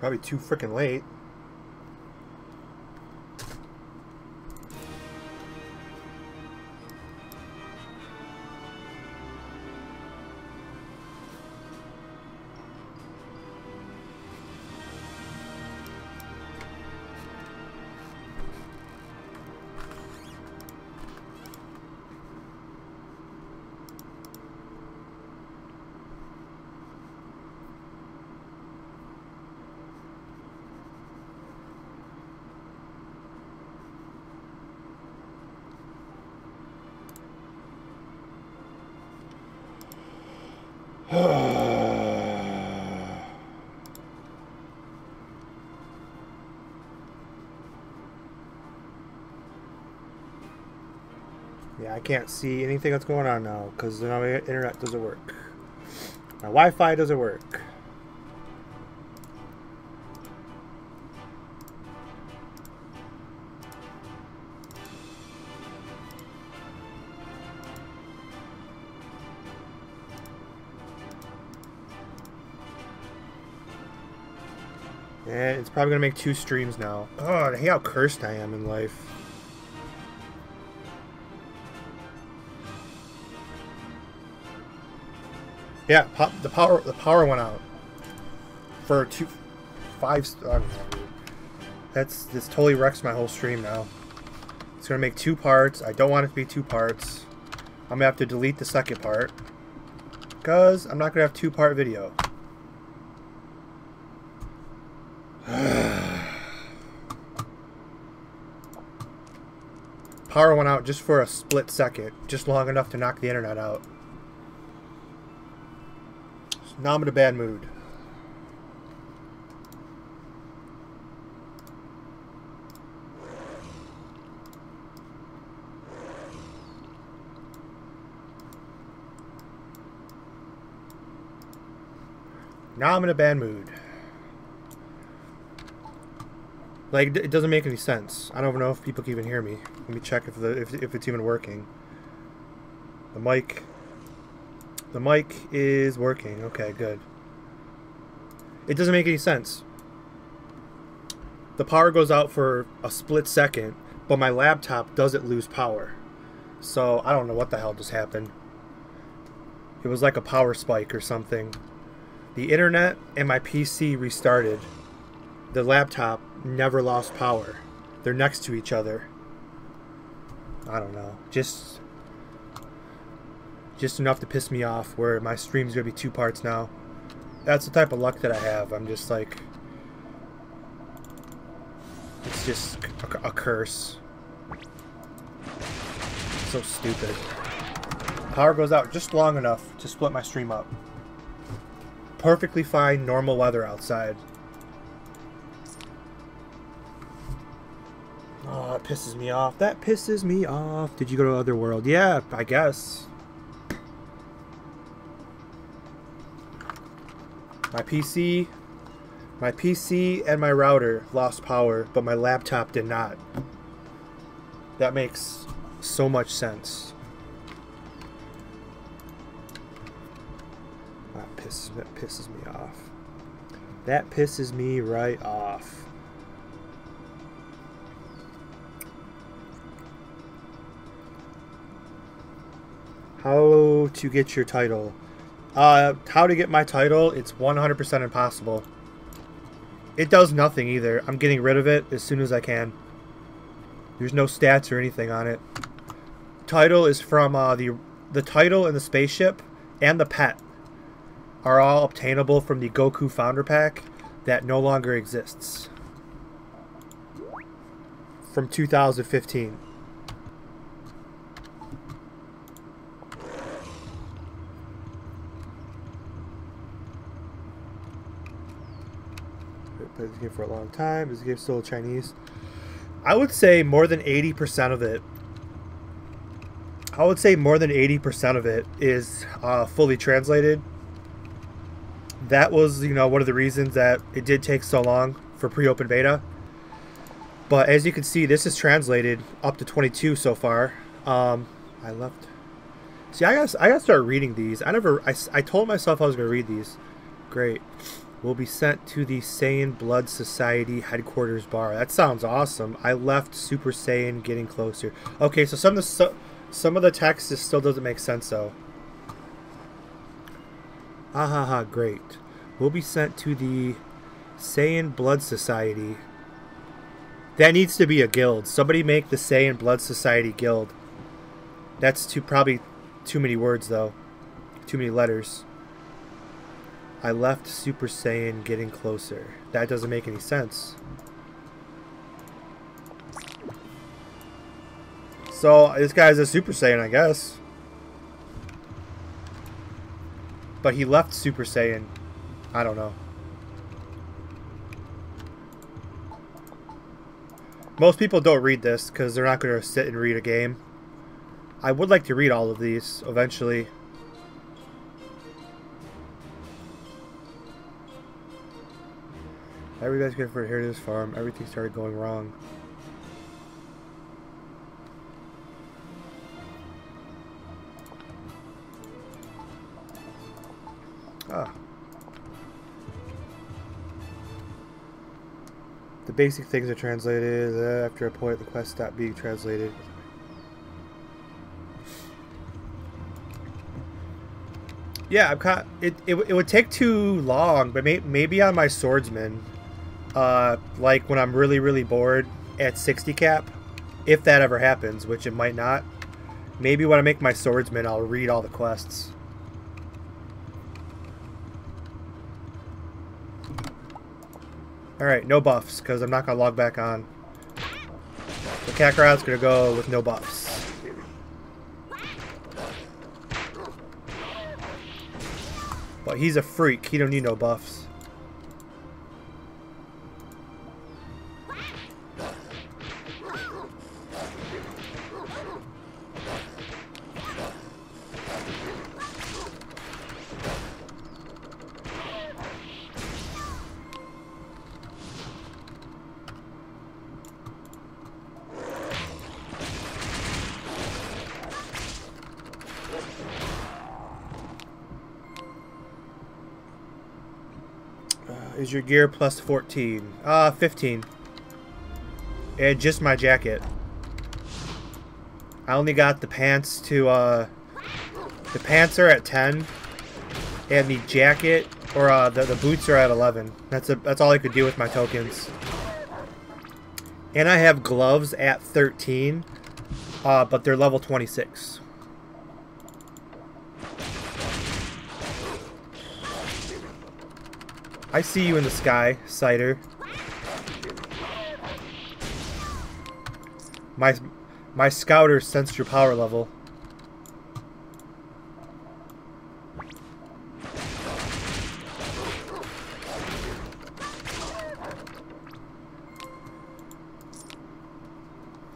Probably too freaking late. Yeah, I can't see anything that's going on now because my internet doesn't work. My Wi-Fi doesn't work. Yeah, it's probably gonna make 2 streams now. Oh, I hate how cursed I am in life. Yeah, the power went out for 5. I don't know. This totally wrecks my whole stream now. It's gonna make 2 parts. I don't want it to be 2 parts. I'm gonna have to delete the second part because I'm not gonna have 2-part video. Power went out just for a split second, just long enough to knock the internet out. So now I'm in a bad mood. Now I'm in a bad mood. Like, it doesn't make any sense. I don't know if people can even hear me. Let me check if it's even working. The mic is working. Okay, good. It doesn't make any sense. The power goes out for a split second, but my laptop doesn't lose power. So I don't know what the hell just happened. It was like a power spike or something. The internet and my PC restarted. The laptop never lost power. They're next to each other. I don't know. Just enough to piss me off where my stream's gonna be 2 parts now. That's the type of luck that I have. I'm just like, it's just a curse. So stupid. Power goes out just long enough to split my stream up. Perfectly fine, normal weather outside. Oh, that pisses me off. That pisses me off. Did you go to Otherworld? Yeah, I guess. My PC and my router lost power, but my laptop did not. That makes so much sense. That pisses me off. That pisses me right off. How to get your title? How to get my title? It's 100% impossible. It does nothing either. I'm getting rid of it as soon as I can. There's no stats or anything on it. Title is from the title and the spaceship and the pet are all obtainable from the Goku Founder Pack that no longer exists. From 2015. Played this game for a long time. Is the game still Chinese? I would say more than 80% of it. I would say more than 80% of it is fully translated. That was, you know, one of the reasons that it did take so long for pre-open beta. But as you can see, this is translated up to 22 so far. I left. See, I gotta start reading these. I told myself I was gonna read these. Great. will be sent to the Saiyan Blood Society headquarters bar. That sounds awesome. I left Super Saiyan getting closer. Okay, so some of the text still doesn't make sense though. Great. Will be sent to the Saiyan Blood Society. That needs to be a guild. Somebody make the Saiyan Blood Society guild. That's probably too many words though. Too many letters. I left Super Saiyan getting closer. That doesn't make any sense. So this guy's a Super Saiyan, I guess. But he left Super Saiyan. I don't know. Most people don't read this because they're not going to sit and read a game. I would like to read all of these eventually. Everybody's good for inheritance farm. Everything started going wrong. Ah. The basic things are translated. After a point, the quest stopped being translated. Yeah, it would take too long, but maybe on my swordsman, like when I'm really bored at 60 cap, if that ever happens, which it might not. Maybe when I make my swordsman, I'll read all the quests. Alright, no buffs, because I'm not going to log back on. So Kakarot's going to go with no buffs. But he's a freak. He don't need no buffs. Is your gear plus 14? 15. And just my jacket. I only got the pants to, the pants are at 10. And the jacket, or the boots are at 11. That's all I could do with my tokens. And I have gloves at 13. But they're level 26. I see you in the sky, Cider. My scouter sensed your power level.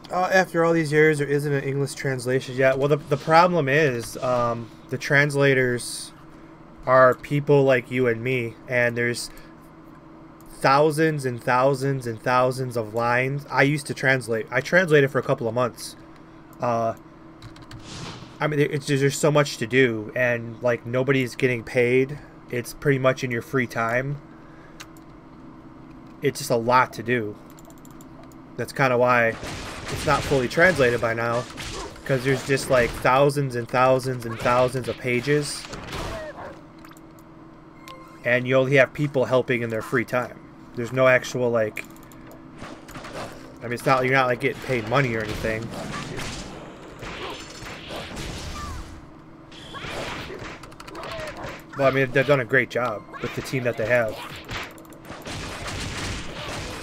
After all these years, there isn't an English translation yet. Well, the problem is, the translators are people like you and me, and there's thousands and thousands and thousands of lines. I used to translate. I translated for a couple of months. I mean, there's so much to do, and like nobody's getting paid. It's pretty much in your free time. It's just a lot to do. That's kind of why it's not fully translated by now, because there's just like thousands and thousands and thousands of pages. And you only have people helping in their free time. There's no actual, like... I mean, it's not, you're not, like, getting paid money or anything. Well, I mean, they've done a great job with the team that they have.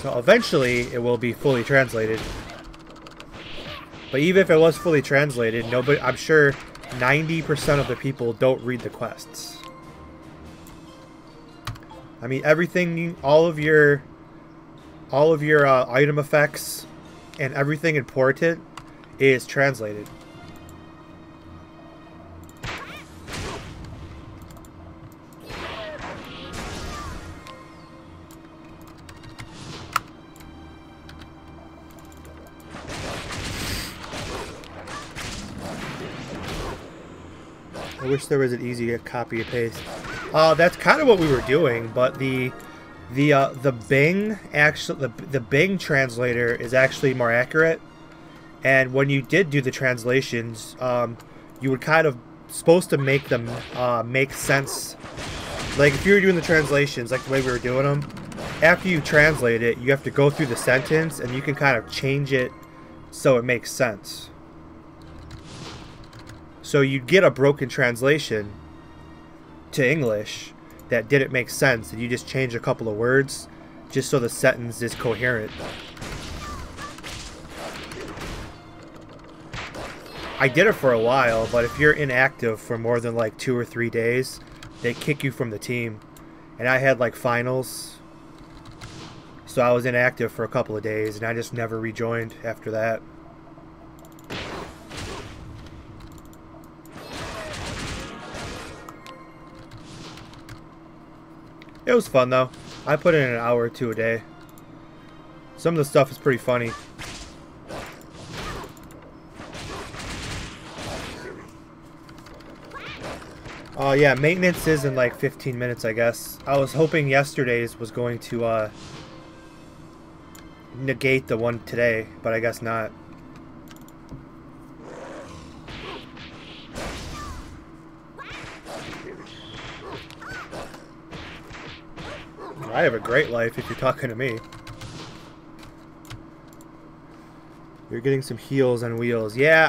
So, eventually, it will be fully translated. But even if it was fully translated, nobody... I'm sure 90% of the people don't read the quests. I mean, everything, all of your item effects and everything important is translated. I wish there was an easy copy and paste. That's kind of what we were doing, but the Bing the Bing translator is actually more accurate. And when you did do the translations, you would kind of supposed to make them make sense. Like if you were doing the translations like the way we were doing them, after you translate it, you have to go through the sentence and you can kind of change it so it makes sense. So you'd get a broken translation to English that didn't make sense, and you just change a couple of words just so the sentence is coherent. I did it for a while, but if you're inactive for more than like 2 or 3 days, they kick you from the team. And I had like finals, so I was inactive for a couple of days, and I just never rejoined after that. It was fun though. I put in an hour or 2 a day. Some of the stuff is pretty funny. Oh yeah, maintenance is in like 15 minutes, I guess. I was hoping yesterday's was going to negate the one today, but I guess not. I have a great life if you're talking to me. You're getting some heals on wheels. Yeah,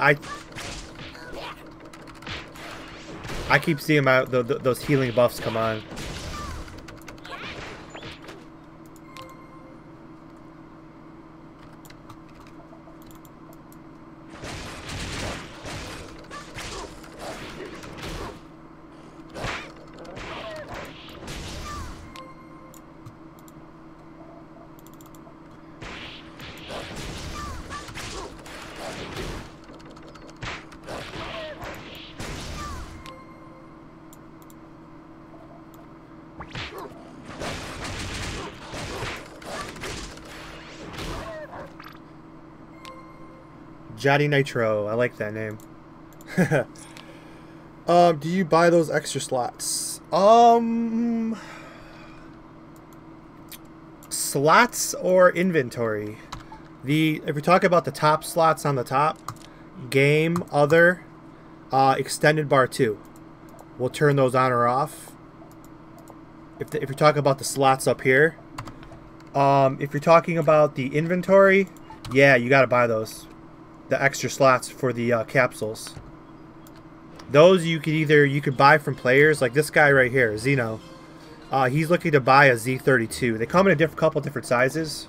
I keep seeing those healing buffs come on. Johnny Nitro, I like that name. Do you buy those extra slots? Slots or inventory? If we talk about the top slots on the top, game, other, extended bar 2. We'll turn those on or off. If you're talking about the slots up here, if you're talking about the inventory, yeah, you gotta buy those. The extra slots for the capsules. Those you could buy from players like this guy right here, Zeno. He's looking to buy a Z32. They come in a couple different sizes.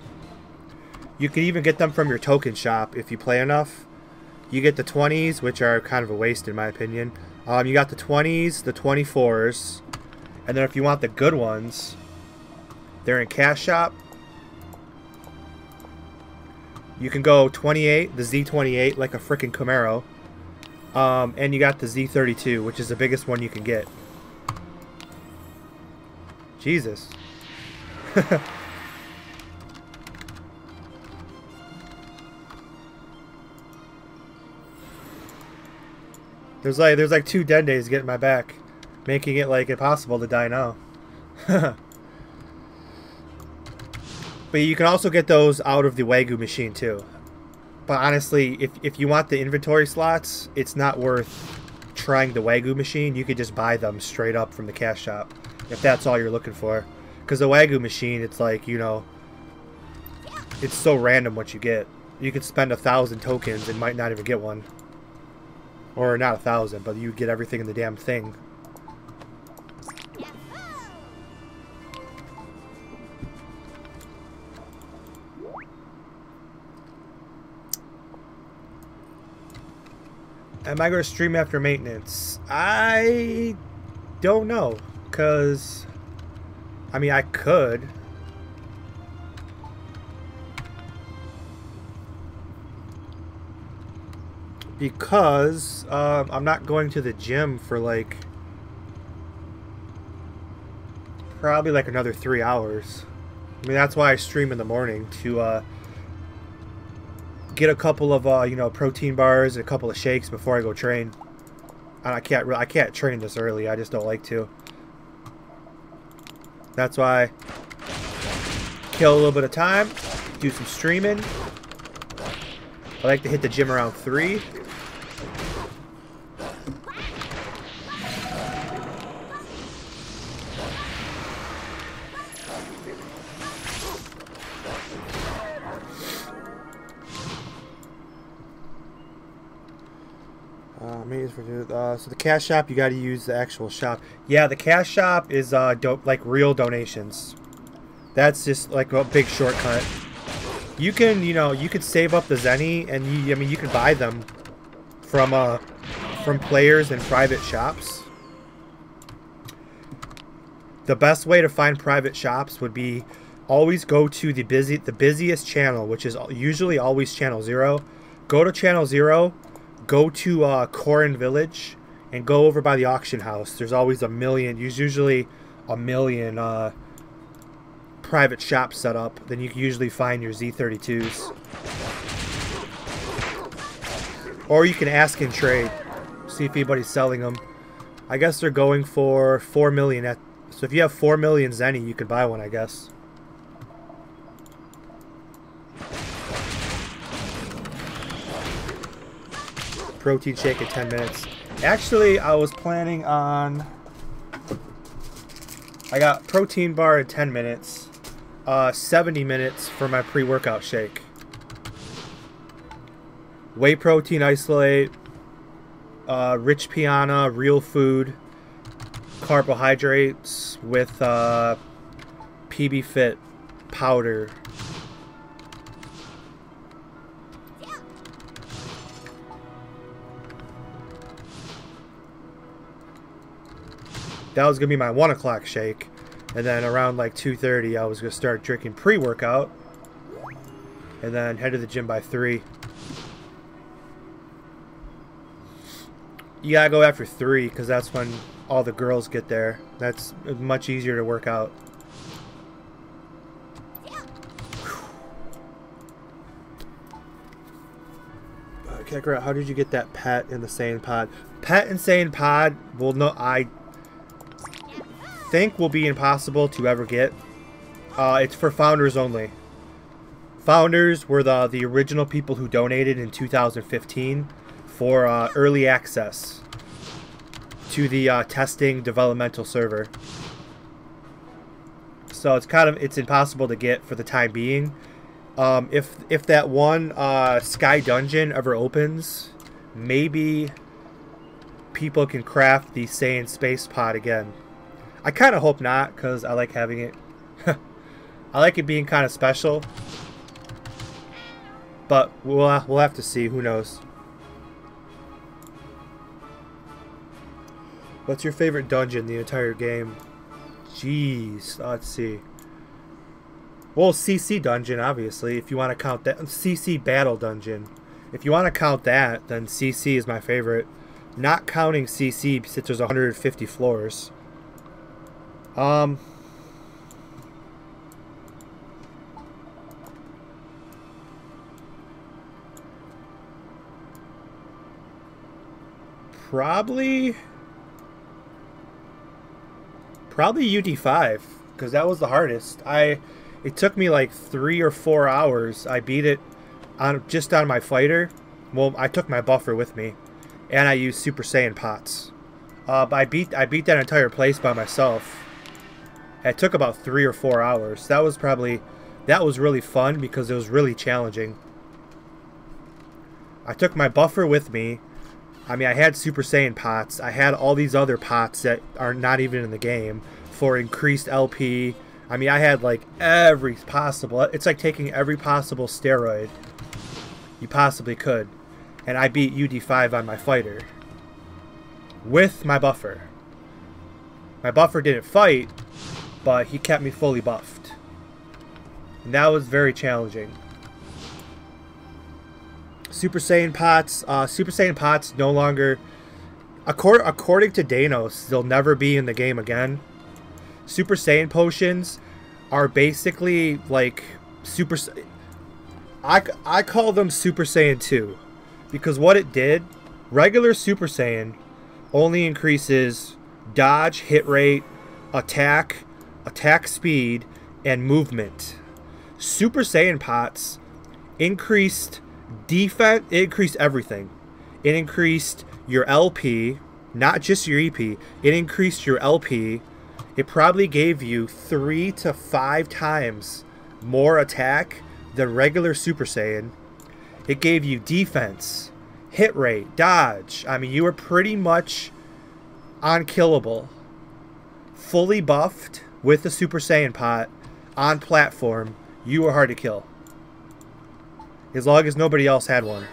You can even get them from your token shop if you play enough. You get the 20s, which are kind of a waste in my opinion. You got the 20s, the 24s, and then if you want the good ones, they're in cash shop. You can go 28, the Z28, like a freaking Camaro. And you got the Z32, which is the biggest one you can get. Jesus. There's like 2 dead days getting my back, making it like impossible to die now. But you can also get those out of the Wagyu machine too. But honestly, if you want the inventory slots, it's not worth trying the Wagyu machine. You could just buy them straight up from the cash shop if that's all you're looking for. Because the Wagyu machine, it's like, you know, it's so random what you get. You could spend 1,000 tokens and might not even get one. Or not 1,000, but you get everything in the damn thing. Am I going to stream after maintenance? I don't know, because, I mean, I could. Because I'm not going to the gym for like probably like another 3 hours. I mean, that's why I stream in the morning, to get a couple of you know, protein bars and a couple of shakes before I go train. And I can't train this early. I just don't like to. That's why I kill a little bit of time, do some streaming. I like to hit the gym around 3. So the cash shop, you got to use the actual shop. Yeah, the cash shop is like real donations. That's just like a big shortcut. You can, you could save up the Zenny, and you can buy them from players in private shops. The best way to find private shops would be always go to the busiest channel, which is usually always channel 0. Go to channel 0. Go to Corin Village and go over by the auction house. There's always usually a million private shops set up. Then you can usually find your Z32s. Or you can ask and trade. See if anybody's selling them. I guess they're going for 4 million. So if you have 4 million Zenny, you could buy one, I guess. Protein shake in 10 minutes. Actually, I was planning on... I got protein bar in 10 minutes. 70 minutes for my pre-workout shake. Whey protein isolate. Rich piana, real food. Carbohydrates with PB Fit powder. That was going to be my 1 o'clock shake. And then around like 2:30, I was going to start drinking pre-workout. And then head to the gym by 3. You got to go after 3 because that's when all the girls get there. That's much easier to work out. Kakarot, how did you get that pet in the Saiyan pod? Pet in Saiyan pod, well, no, I think will be impossible to ever get. It's for founders only. Founders were the original people who donated in 2015 for early access to the testing developmental server. So it's impossible to get for the time being. If that one Sky Dungeon ever opens, maybe people can craft the Saiyan Space Pod again. I kind of hope not, because I like having it. I like it being kind of special. But we'll have to see. Who knows? What's your favorite dungeon in the entire game? Jeez. Let's see. Well, CC Dungeon, obviously, if you want to count that. CC Battle Dungeon. If you want to count that, then CC is my favorite. Not counting CC, since there's 150 floors. Probably UD5, because that was the hardest. It took me like 3 or 4 hours. I beat it just on my fighter. Well, I took my buffer with me, and I used Super Saiyan pots. But I beat that entire place by myself. It took about 3 or 4 hours. That was really fun because it was really challenging. I took my buffer with me. I mean, I had Super Saiyan pots. I had all these other pots that are not even in the game for increased LP. I mean, I had like every possible... It's like taking every possible steroid you possibly could. And I beat UD5 on my fighter. With my buffer. My buffer didn't fight, but he kept me fully buffed. And that was very challenging. Super Saiyan pots no longer... According to Danos, they'll never be in the game again. Super Saiyan potions are basically like Super... I call them Super Saiyan 2. Because what it did, regular Super Saiyan only increases dodge, hit rate, attack, attack speed, and movement. Super Saiyan pots increased defense. It increased everything. It increased your LP, not just your EP. It increased your LP. It probably gave you 3 to 5 times more attack than regular Super Saiyan. It gave you defense, hit rate, dodge. I mean, you were pretty much unkillable. Fully buffed with the Super Saiyan pot on platform, you were hard to kill. As long as nobody else had one.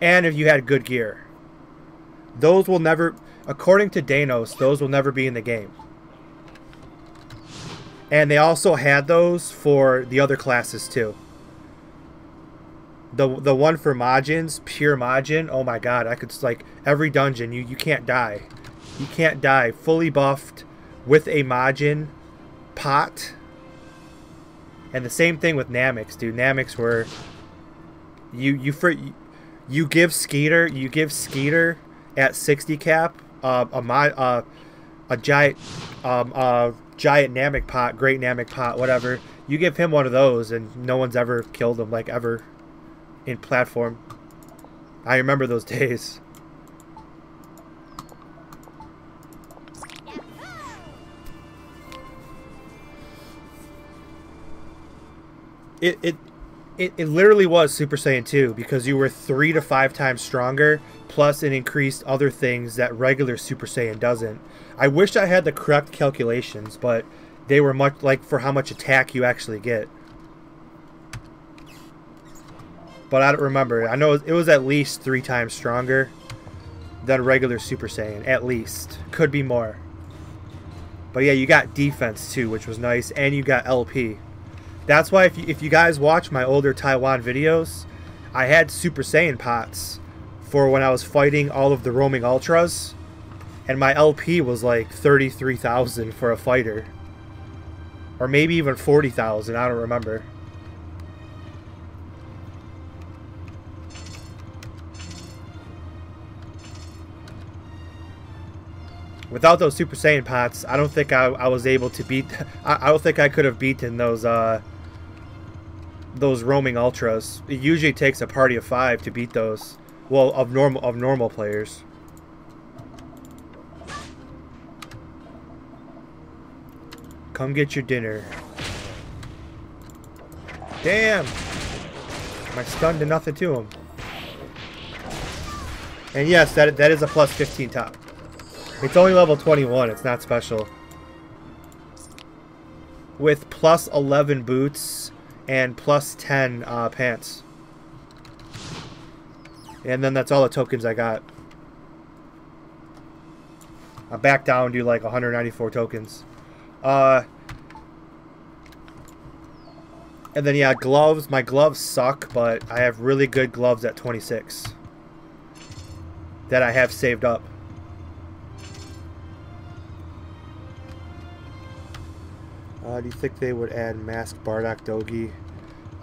And if you had good gear. Those will never, according to Danos, those will never be in the game. And they also had those for the other classes too. The one for Majins, pure Majin, oh my god, I could, like, every dungeon, you can't die. You can't die. Fully buffed with a Majin pot. And the same thing with Namix, dude. Namix were you give Skeeter at 60 cap a giant Namek pot, great Namek pot, whatever. You give him one of those and no one's ever killed him, like, ever in platform. I remember those days. It literally was Super Saiyan 2 because you were 3 to 5 times stronger, plus it increased other things that regular Super Saiyan doesn't. I wish I had the correct calculations, but they were much like for how much attack you actually get. But I don't remember. I know it was at least 3 times stronger than regular Super Saiyan. At least. Could be more. But yeah, you got defense too, which was nice, and you got LP. That's why if you guys watch my older Taiwan videos, I had Super Saiyan pots for when I was fighting all of the roaming ultras, and my LP was like 33,000 for a fighter, or maybe even 40,000. I don't remember. Without those Super Saiyan pots, I don't think I was able to beat. I don't think I could have beaten those roaming ultras. It usually takes a party of 5 to beat those. Well, of normal players. Come get your dinner. Damn! My stun did nothing to him. And yes, that is a plus 15 top. It's only level 21. It's not special. With plus 11 boots and plus 10 pants. And then that's all the tokens I got. I'm back down to like 194 tokens. And then yeah, gloves. My gloves suck, but I have really good gloves at 26 that I have saved up. Do you think they would add Mask Bardock Dogi?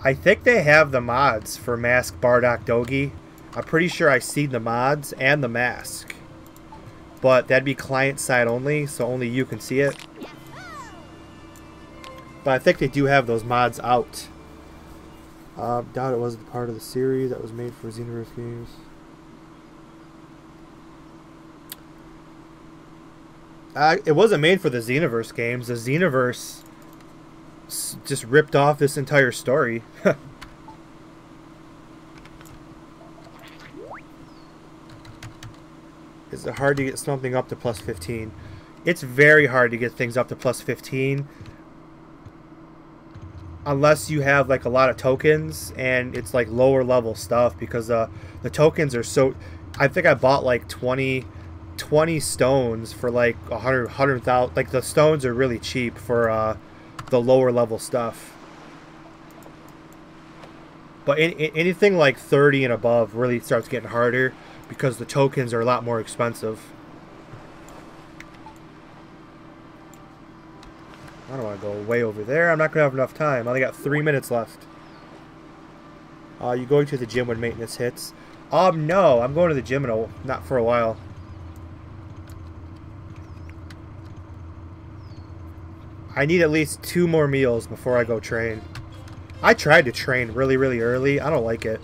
I think they have the mods for Mask Bardock Dogi. I'm pretty sure I see the mods and the mask. But that'd be client side only, so only you can see it. But I think they do have those mods out. Doubt it wasn't part of the series that was made for Xenoverse games. It wasn't made for the Xenoverse games. The Xenoverse just ripped off this entire story. Is it hard to get something up to plus 15? It's very hard to get things up to plus 15. Unless you have like a lot of tokens and it's like lower level stuff, because the tokens are so... I think I bought like 20 stones for like 100,000. Like the stones are really cheap for the lower level stuff. But anything like 30 and above really starts getting harder because the tokens are a lot more expensive. I don't want to go way over there. I'm not going to have enough time. I only got 3 minutes left. You going to the gym when maintenance hits? No. I'm going to the gym not for a while. I need at least 2 more meals before I go train. I tried to train really, really early. I don't like it.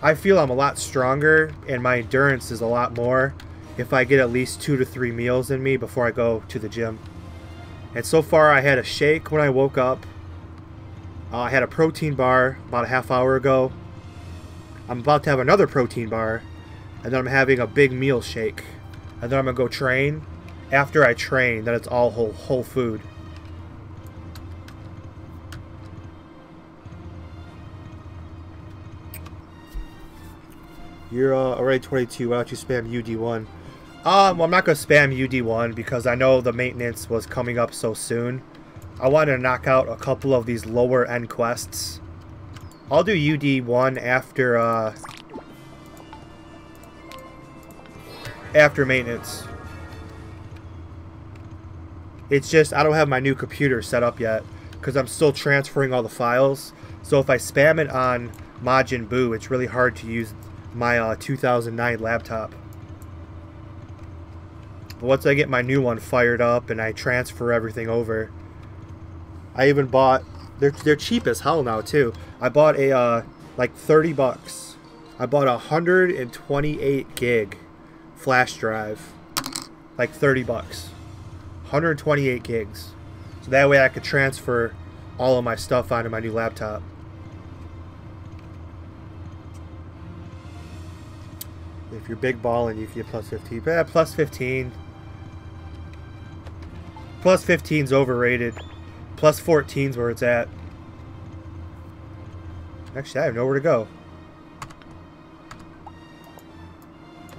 I feel I'm a lot stronger and my endurance is a lot more if I get at least 2 to 3 meals in me before I go to the gym. And so far I had a shake when I woke up. I had a protein bar about a half hour ago. I'm about to have another protein bar. And then I'm having a big meal shake. And then I'm going to go train. After I train, then it's all whole food. You're already 22. Why don't you spam UD1? Well, I'm not going to spam UD1 because I know the maintenance was coming up so soon. I wanted to knock out a couple of these lower end quests. I'll do UD1 after maintenance. It's just I don't have my new computer set up yet because I'm still transferring all the files. So if I spam it on Majin Buu, it's really hard to use my 2009 laptop. But once I get my new one fired up and I transfer everything over, I even bought, they're cheap as hell now too. I bought a like 30 bucks. I bought a 128 gig flash drive, like 30 bucks. 128 gigs. So that way I could transfer all of my stuff onto my new laptop. If you're big balling, you can get plus 15. But yeah, plus 15. Plus 15's overrated. Plus 14's where it's at. Actually, I have nowhere to go.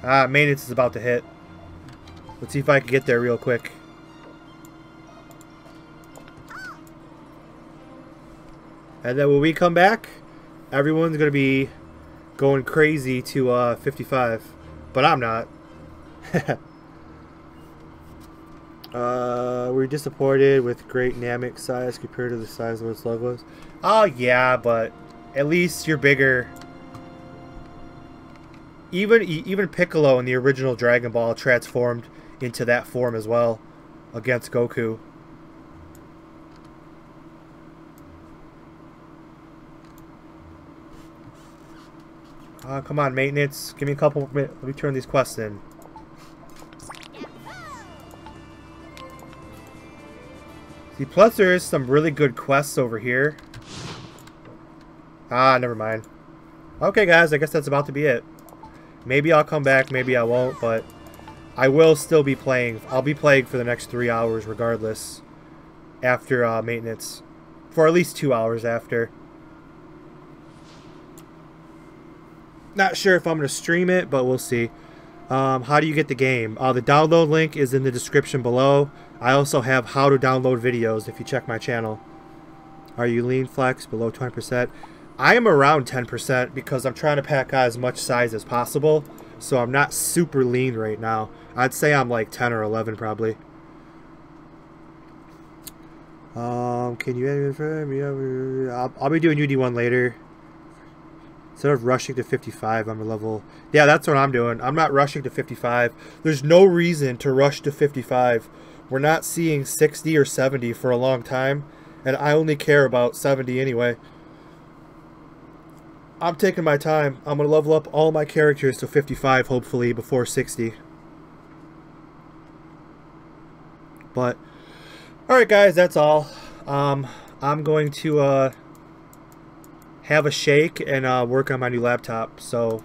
Maintenance is about to hit. Let's see if I can get there real quick. And then when we come back, everyone's going to be going crazy to 55. But I'm not. We're disappointed with great Namek size compared to the size of its logos. Oh yeah, but at least you're bigger. Even Piccolo in the original Dragon Ball transformed into that form as well against Goku. Come on, maintenance. Give me a couple minutes. Let me turn these quests in. See, plus there is some really good quests over here. Never mind. Okay, guys, I guess that's about to be it. Maybe I'll come back, maybe I won't, but I will still be playing. I'll be playing for the next 3 hours regardless after maintenance. For at least 2 hours after. Not sure if I'm going to stream it, but we'll see. How do you get the game? The download link is in the description below. I also have how to download videos if you check my channel. Are you lean flex below 20%? I am around 10% because I'm trying to pack as much size as possible. So I'm not super lean right now. I'd say I'm like 10 or 11 probably. Can you... I'll be doing UD1 later. Instead of rushing to 55, I'm a level... Yeah, that's what I'm doing. I'm not rushing to 55. There's no reason to rush to 55. We're not seeing 60 or 70 for a long time. And I only care about 70 anyway. I'm taking my time. I'm going to level up all my characters to 55, hopefully, before 60. But, alright guys, that's all. I'm going to... have a shake and work on my new laptop. So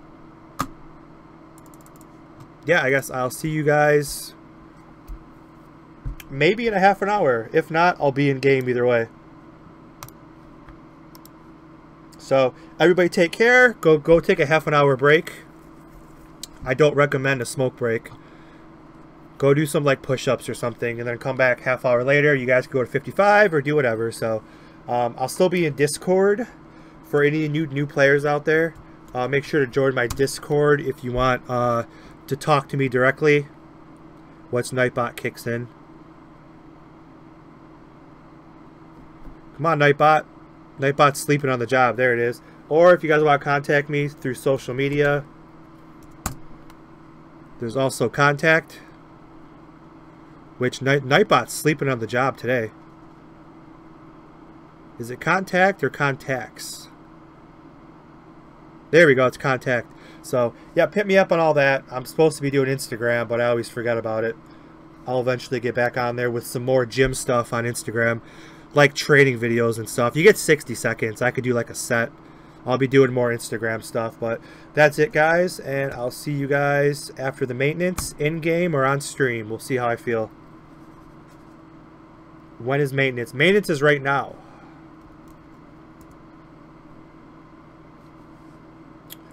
yeah, I guess I'll see you guys maybe in a half an hour. If not, I'll be in game either way. So everybody take care. Go take a half an hour break. I don't recommend a smoke break. Go do some like push-ups or something and then come back half hour later. You guys can go to 55 or do whatever. So I'll still be in Discord. For any new players out there, make sure to join my Discord if you want to talk to me directly once Nightbot kicks in. Come on, Nightbot. Nightbot's sleeping on the job. There it is. Or if you guys want to contact me through social media, there's also contact. Which Nightbot's sleeping on the job today. Is it contact or contacts? There we go, it's contact. So, yeah, hit me up on all that. I'm supposed to be doing Instagram, but I always forget about it. I'll eventually get back on there with some more gym stuff on Instagram, like training videos and stuff. You get 60 seconds. I could do like a set. I'll be doing more Instagram stuff, but that's it, guys, and I'll see you guys after the maintenance, in-game or on stream. We'll see how I feel. When is maintenance? Maintenance is right now.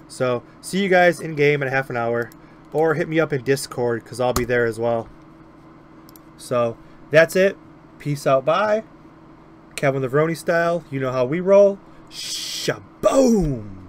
So, see you guys in-game in a half an hour, or hit me up in Discord, because I'll be there as well. So, that's it. Peace out, bye. Kevin the Vrony style. You know how we roll. Shaboom!